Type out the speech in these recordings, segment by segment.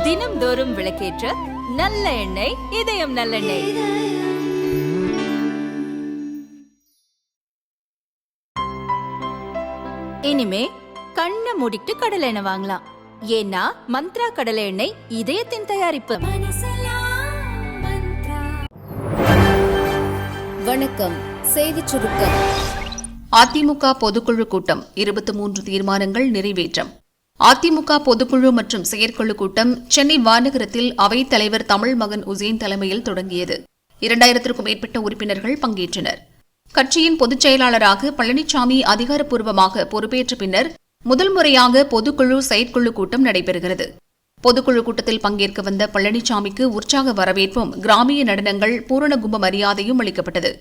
தினம்தோறும் விளக்கேற்ற நல்ல எண்ணெய், இதயம் நல்லெண்ணெய். இனிமே கண்ணை மூடிட்டு கடலை எண்ணெய் வாங்கலாம். ஏன்னா மந்த்ரா கடலை எண்ணெய் இதயத்தின் தயாரிப்பு. வணக்கம். செய்திச் சுருக்கம். அதிமுக பொதுக்குழு கூட்டம் 23 தீர்மானங்கள் நிறைவேற்றம். அதிமுக பொதுக்குழு மற்றும் செயற்குழு கூட்டம் சென்னை வானகரத்தில் அவைத் தலைவர் தமிழ்மகன் உசேன் தலைமையில் தொடங்கியது. 2000க்கும் மேற்பட்ட உறுப்பினர்கள் பங்கேற்றனர். கட்சியின் பொதுச் செயலாளராக பழனிசாமி அதிகாரப்பூர்வமாக பொறுப்பேற்ற பின்னர் முதல் முறையாக பொதுக்குழு செயற்குழு கூட்டம் நடைபெறுகிறது. பொதுக்குழு கூட்டத்தில் பங்கேற்க வந்த பழனிசாமிக்கு உற்சாக வரவேற்பும் கிராமிய நடனங்கள், பூரண கும்ப மரியாதையும் அளிக்கப்பட்டது.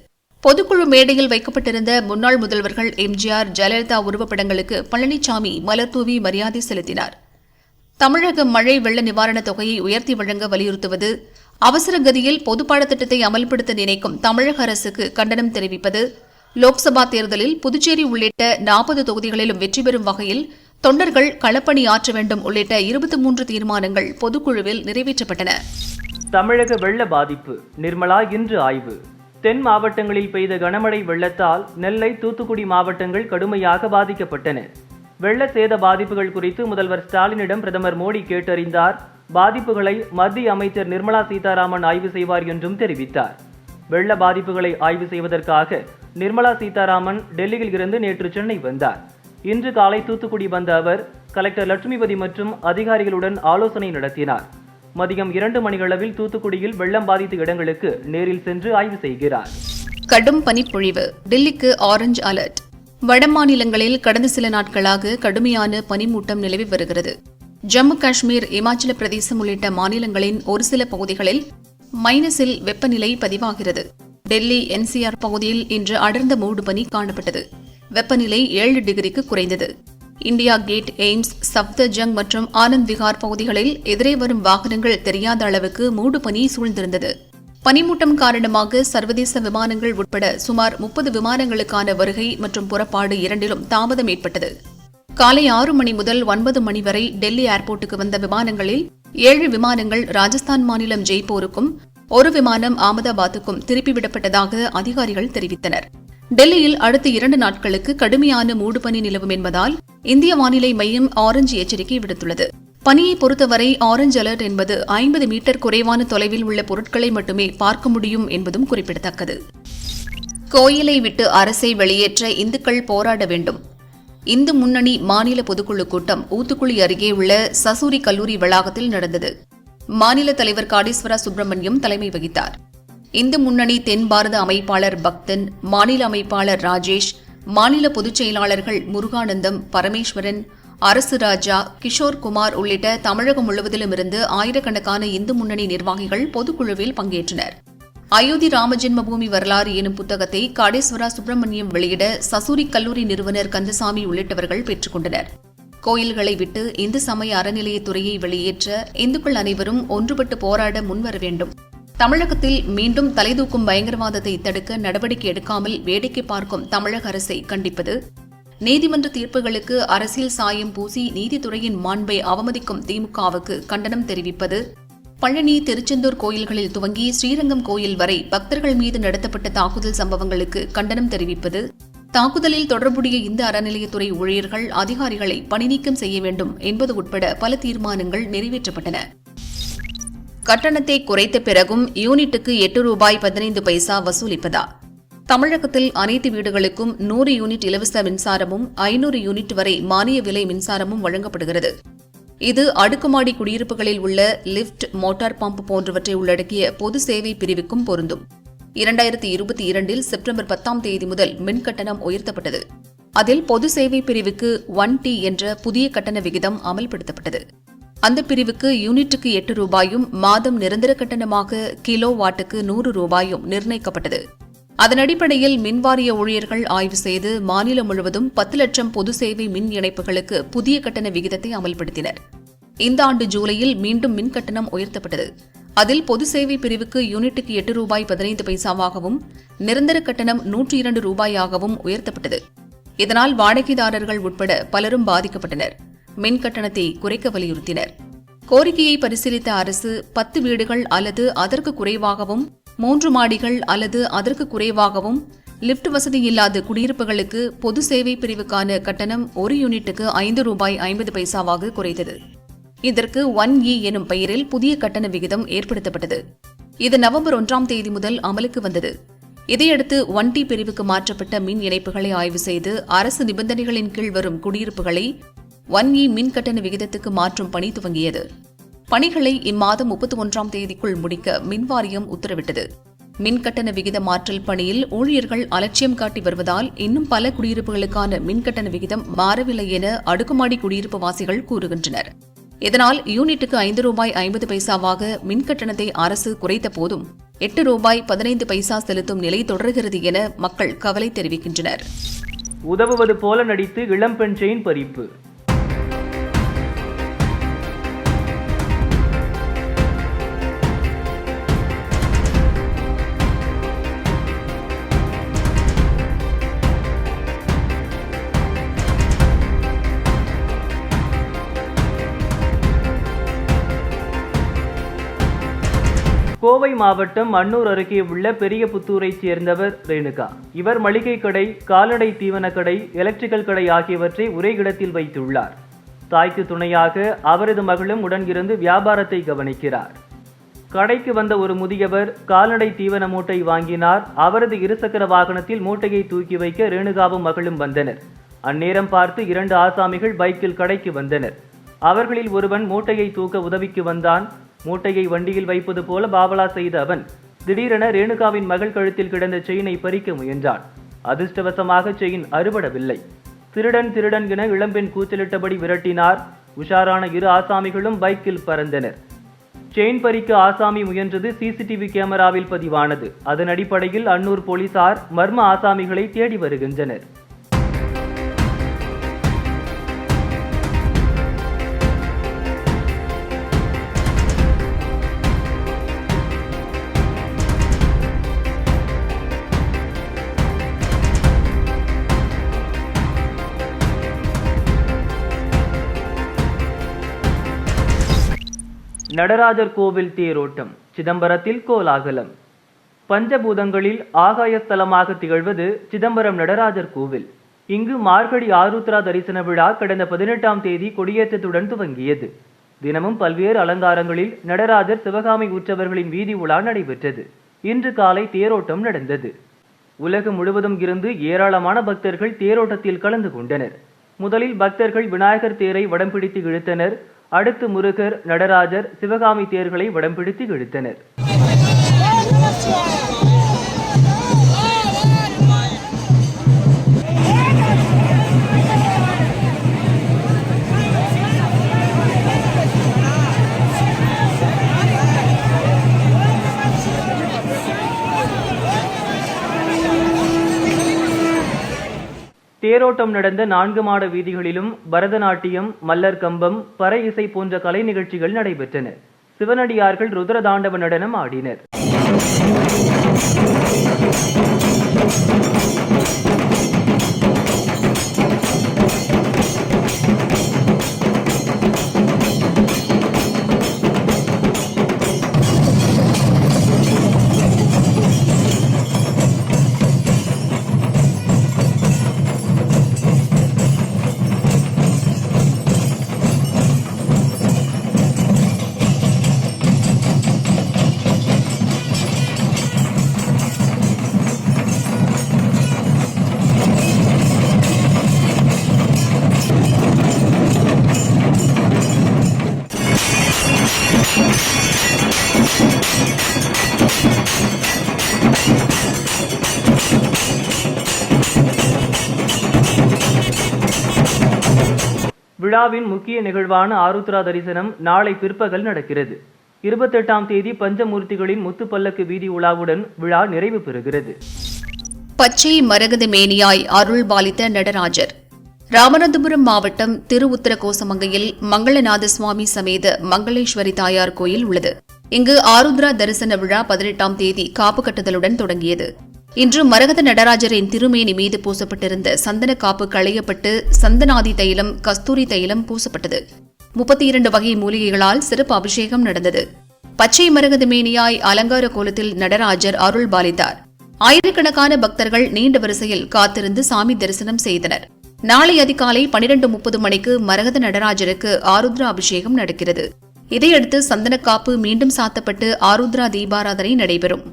பொதுக்குழு மேடையில் வைக்கப்பட்டிருந்த முன்னாள் முதல்வர்கள் எம்ஜிஆர், ஜெயலலிதா உருவப்படங்களுக்கு பழனிசாமி மலர்தூவி மரியாதை செலுத்தினார். தமிழக மழை வெள்ள நிவாரணத் தொகையை உயர்த்தி வழங்க வலியுறுத்துவது, அவசர கதியில் பொது பாடத்திட்டத்தை அமல்படுத்த நினைக்கும் தமிழக அரசுக்கு கண்டனம் தெரிவிப்பது, லோக்சபா தேர்தலில் புதுச்சேரி உள்ளிட்ட 40 தொகுதிகளிலும் வெற்றி பெறும் வகையில் தொண்டர்கள் களப்பணி ஆற்ற வேண்டும் உள்ளிட்ட 23 தீர்மானங்கள் பொதுக்குழுவில் நிறைவேற்றப்பட்டன. தமிழக வெள்ள பாதிப்பு நிர்மலா இன்று ஆய்வு. தென் மாவட்டங்களில் பெய்த கனமழை வெள்ளத்தால் நெல்லை, தூத்துக்குடி மாவட்டங்கள் கடுமையாக பாதிக்கப்பட்டன. வெள்ள சேத பாதிப்புகள் குறித்து முதல்வர் ஸ்டாலினிடம் பிரதமர் மோடி கேட்டறிந்தார். பாதிப்புகளை மத்திய அமைச்சர் நிர்மலா சீதாராமன் ஆய்வு செய்வார் என்றும் தெரிவித்தார். வெள்ள பாதிப்புகளை ஆய்வு செய்வதற்காக நிர்மலா சீதாராமன் டெல்லியில் இருந்து நேற்று சென்னை வந்தார். இன்று காலை தூத்துக்குடி வந்த அவர் கலெக்டர் லட்சுமிபதி மற்றும் அதிகாரிகளுடன் ஆலோசனை நடத்தினார். மதியம் 2 மணியளவில் தூத்துக்குடியில் வெள்ளம் பாதித்த இடங்களுக்கு நேரில் சென்று ஆய்வு செய்கிறார். கடும் பனிப்பொழிவு. டெல்லிக்கு ஆரஞ்ச் அலர்ட். வட மாநிலங்களில் கடந்த சில நாட்களாக கடுமையான பனிமூட்டம் நிலவி வருகிறது. ஜம்மு காஷ்மீர், இமாச்சல பிரதேசம் உள்ளிட்ட மாநிலங்களின் ஒரு சில பகுதிகளில் மைனஸில் வெப்பநிலை பதிவாகிறது. டெல்லி NCR பகுதியில் இன்று அடர்ந்த மூடுபனி காணப்பட்டது. வெப்பநிலை 7 டிகிரிக்கு குறைந்தது. இந்தியா கேட், எய்ம்ஸ், சப்தர்ஜங் மற்றும் ஆனந்த் விஹார் பகுதிகளில் எதிரே வரும் வாகனங்கள் தெரியாத அளவுக்கு மூடுபனி சூழ்ந்திருந்தது. பனிமூட்டம் காரணமாக சர்வதேச விமானங்கள் உட்பட சுமார் 30 விமானங்களுக்கான வருகை மற்றும் புறப்பாடு இரண்டிலும் தாமதம் ஏற்பட்டது. காலை 6 மணி முதல் 9 மணி வரை டெல்லி ஏர்போர்ட்டுக்கு வந்த விமானங்களில் 7 விமானங்கள் ராஜஸ்தான் மாநிலம் ஜெய்ப்பூருக்கும், ஒரு விமானம் அகமதாபாத்துக்கும் திருப்பிவிடப்பட்டதாக அதிகாரிகள் தெரிவித்தனர். டெல்லியில் அடுத்த 2 நாட்களுக்கு கடுமையான மூடுபனி நிலவும் என்பதால் இந்திய வானிலை மையம் ஆரஞ்சு எச்சரிக்கை விடுத்துள்ளது. பனியை பொறுத்தவரை ஆரஞ்சு அலர்ட் என்பது 50 மீட்டர் குறைவான தொலைவில் உள்ள பொருட்களை மட்டுமே பார்க்க முடியும் என்பதும் குறிப்பிடத்தக்கது. கோயிலை விட்டு அரசை வெளியேற்ற இந்துக்கள் போராட வேண்டும். இந்து முன்னணி மாநில பொதுக்குழு கூட்டம் ஊத்துக்குளி அருகே உள்ள சசூரி கல்லூரி வளாகத்தில் நடந்தது. மாநில தலைவர் காடீஸ்வரா சுப்பிரமணியம் தலைமை வகித்தார். இந்து முன்னணி தென் பாரத அமைப்பாளர் பக்தன், மாநில அமைப்பாளர் ராஜேஷ், மாநில பொதுச் செயலாளர்கள் முருகானந்தம், பரமேஸ்வரன், அரசு ராஜா, கிஷோர் குமார் உள்ளிட்ட தமிழகம் முழுவதிலும் இருந்து ஆயிரக்கணக்கான இந்து முன்னணி நிர்வாகிகள் பொதுக்குழுவில் பங்கேற்றனர். அயோத்தி ராமஜென்மபூமி வரலாறு எனும் புத்தகத்தை காடேஸ்வரா சுப்பிரமணியம் வெளியிட சசூரி கல்லூரி நிறுவனர் கந்தசாமி உள்ளிட்டவர்கள் பெற்றுக் கொண்டனர். கோயில்களை விட்டு இந்து சமய அறநிலையத்துறையை வெளியேற்ற இந்துக்கள் அனைவரும் ஒன்றுபட்டு போராட முன்வர வேண்டும். தமிழகத்தில் மீண்டும் தலைதூக்கும் பயங்கரவாதத்தை தடுக்க நடவடிக்கை எடுக்காமல் வேடிக்கை பார்க்கும் தமிழக அரசை கண்டிப்பது, நீதிமன்ற தீர்ப்புகளுக்கு அரசியல் சாயம் பூசி நீதித்துறையின் மாண்பை அவமதிக்கும் திமுகவுக்கு கண்டனம் தெரிவிப்பது, பழனி, திருச்செந்தூர் கோயில்களில் துவங்கி ஸ்ரீரங்கம் கோயில் வரை பக்தர்கள் மீது நடத்தப்பட்ட தாக்குதல் சம்பவங்களுக்கு கண்டனம் தெரிவிப்பது, தாக்குதலில் தொடர்புடைய இந்த அறநிலையத்துறை ஊழியர்கள், அதிகாரிகளை பணிநீக்கம் செய்ய வேண்டும் என்பது உட்பட பல தீர்மானங்கள் நிறைவேற்றப்பட்டன. கட்டணத்தை குறைத்த பிறகும் யூனிட்டுக்கு 8 ரூபாய் 15 பைசா வசூலிப்பதா? தமிழகத்தில் அனைத்து வீடுகளுக்கும் 100 யூனிட் இலவச மின்சாரமும் 500 யூனிட் வரை மானிய விலை மின்சாரமும் வழங்கப்படுகிறது. இது அடுக்குமாடி குடியிருப்புகளில் உள்ள லிப்ட், மோட்டார் பம்ப் போன்றவற்றை உள்ளடக்கிய பொது சேவை பிரிவுக்கும் பொருந்தும். 2022 செப்டம்பர் 10 முதல் மின் கட்டணம் உயர்த்தப்பட்டது. அதில் பொது சேவை பிரிவுக்கு 1T என்ற புதிய கட்டண விகிதம் அமல்படுத்தப்பட்டது. அந்த பிரிவுக்கு யூனிட்டுக்கு 8 ரூபாயும், மாதம் நிரந்தர கட்டணமாக கிலோ வாட்டுக்கு 100 ரூபாயும் நிர்ணயிக்கப்பட்டது. அதன் அடிப்படையில் மின்வாரிய ஊழியர்கள் ஆய்வு செய்து மாநிலம் முழுவதும் 10 லட்சம் பொது சேவை மின் இணைப்புகளுக்கு புதிய கட்டண விகிதத்தை அமல்படுத்தினர். இந்த ஆண்டு ஜூலையில் மீண்டும் மின் கட்டணம் உயர்த்தப்பட்டது. அதில் பொது சேவை பிரிவுக்கு யூனிட்டுக்கு 8 ரூபாய் 15 பைசாவாகவும், நிரந்தர கட்டணம் 102 ரூபாயாகவும் உயர்த்தப்பட்டது. இதனால் வாடகைதாரர்கள் உட்பட பலரும் பாதிக்கப்பட்டனர். மின் கட்டணத்தை குறைக்க வலியுறுத்தினர். கோரிக்கையை பரிசீலித்த அரசு 10 வீடுகள் அல்லது அதற்கு குறைவாகவும் 3 மாடிகள் அல்லது அதற்கு குறைவாகவும் லிப்ட் வசதி இல்லாத குடியிருப்புகளுக்கு பொது சேவை பிரிவுக்கான கட்டணம் ஒரு யூனிட்டுக்கு ₹5.50 குறைத்தது. இதற்கு 1E எனும் பெயரில் புதிய கட்டண விகிதம் ஏற்படுத்தப்பட்டது. இது நவம்பர் 1ஆம் தேதி முதல் அமலுக்கு வந்தது. இதையடுத்து 1T பிரிவுக்கு மாற்றப்பட்ட மின் இணைப்புகளை ஆய்வு செய்து அரசு நிபந்தனைகளின் கீழ் வரும் குடியிருப்புகளை 1E மின் கட்டண விகிதத்துக்கு மாற்றும் பணி துவங்கியது. பணிகளை இம்மாதம் 31ஆம் தேதிக்குள் முடிக்க மின்வாரியம் உத்தரவிட்டது. மின் கட்டண விகித மாற்றல் பணியில் ஊழியர்கள் அலட்சியம் காட்டி வருவதால் இன்னும் பல குடியிருப்புகளுக்கான மின் கட்டண விகிதம் மாறவில்லை என அடுக்குமாடி குடியிருப்பு வாசிகள் கூறுகின்றனர். இதனால் யூனிட்டுக்கு ₹5.50 மின் கட்டணத்தை அரசு குறைத்த போதும் ₹8.15 செலுத்தும் நிலை தொடர்கிறது என மக்கள் கவலை தெரிவிக்கின்றனர். உதவுவது போல நடித்து இளம்பெண் செயின் பறிப்பு. கோவை மாவட்டம் அன்னூர் அருகே உள்ள பெரிய புத்தூரைச் சேர்ந்தவர் ரேணுகா. இவர் மளிகை கடை, கால்நடை தீவன கடை, எலக்ட்ரிக்கல் கடை ஆகியவற்றை ஒரே இடத்தில் வைத்துள்ளார். தாய்க்கு துணையாக அவரது மகளும் உடன் இருந்து வியாபாரத்தை கவனிக்கிறார். கடைக்கு வந்த ஒரு முதியவர் கால்நடை தீவன மூட்டை வாங்கினார். அவரது இருசக்கர வாகனத்தில் மூட்டையை தூக்கி வைக்க ரேணுகாவும் மகளும் வந்தனர். அந்நேரம் பார்த்து 2 ஆசாமிகள் பைக்கில் கடைக்கு வந்தனர். அவர்களில் ஒருவன் மூட்டையை தூக்க உதவிக்கு வந்தான். மூட்டையை வண்டியில் வைப்பது போல பாவலா செய்த அவன் திடீரென ரேணுகாவின் மகள் கழுத்தில் கிடந்த செயினை பறிக்க முயன்றான். அதிர்ஷ்டவசமாக செயின் அறுபடவில்லை. திருடன் திருடன் என இளம்பெண் கூச்சலிட்டபடி விரட்டினார். உஷாரான 2 ஆசாமிகளும் பைக்கில் பறந்தனர். செயின் பறிக்க ஆசாமி முயன்றது சிசிடிவி கேமராவில் பதிவானது. அதன் அடிப்படையில் அன்னூர் போலீசார் மர்ம ஆசாமிகளை தேடி வருகின்றனர். நடராஜர் கோவில் தேரோட்டம். சிதம்பரத்தில் கோலாகலம். பஞ்சபூதங்களில் ஆகாயஸ்தலமாக திகழ்வது சிதம்பரம் நடராஜர் கோவில். இங்கு மார்கழி ஆருத்ரா தரிசன விழா கடந்த 18ஆம் தேதி கொடியேற்றத்துடன் துவங்கியது. தினமும் பல்வேறு அலங்காரங்களில் நடராஜர் சிவகாமி உற்சவர்களின் வீதி உலா நடைபெற்றது. இன்று காலை தேரோட்டம் நடந்தது. உலகம் முழுவதும் இருந்து ஏராளமான பக்தர்கள் தேரோட்டத்தில் கலந்து கொண்டனர். முதலில் பக்தர்கள் விநாயகர் தேரை வடம் பிடித்து இழுத்தனர். அடுத்து முருகர், நடராஜர், சிவகாமி தேர்களை வடம் பிடித்து இழுத்தனர். தேரோட்டம் நடந்த 4 மாட வீதிகளிலும் பரதநாட்டியம், மல்லர் கம்பம், பறை இசை போன்ற கலை நிகழ்ச்சிகள் நடைபெற்றன. சிவனடியார்கள் ருத்ரதாண்டவ நடனம் ஆடினர். விழாவின் முக்கிய நிகழ்வான ஆருத்ரா தரிசனம் நாளை பிற்பகல் நடக்கிறது. 28ஆம் தேதி பஞ்சமூர்த்திகளின் முத்துப்பல்லக்கு வீதி உலாவுடன் விழா நிறைவு பெறுகிறது. பச்சை மரகத மேனியாய் அருள் பாலித்த நடராஜர். ராமநாதபுரம் மாவட்டம் திருஉத்தரகோசமங்கையில் மங்களநாத சுவாமி சமேத மங்களேஸ்வரி தாயார் கோயில் உள்ளது. இங்கு ஆருத்ரா தரிசன விழா 18ஆம் தேதி காப்பு கட்டுதலுடன் தொடங்கியது. இன்று மரகத நடராஜரின் திருமேனி மீது பூசப்பட்டிருந்த சந்தன காப்பு களையப்பட்டு சந்தனாதி தைலம், கஸ்தூரி தைலம் பூசப்பட்டது. 32 வகை மூலிகைகளால் சிறப்பு அபிஷேகம் நடந்தது. பச்சை மரகத மேனியாய் அலங்கார கோலத்தில் நடராஜர் அருள் பாலித்தார். ஆயிரக்கணக்கான பக்தர்கள் நீண்ட வரிசையில் காத்திருந்து சாமி தரிசனம் செய்தனர். நாளை அதிகாலை 12:30 மணிக்கு மரகத நடராஜருக்கு ஆருத்ரா அபிஷேகம் நடக்கிறது. இதையடுத்து சந்தனக்காப்பு மீண்டும் சாத்தப்பட்டு ஆருத்ரா தீபாராதனை நடைபெறும்.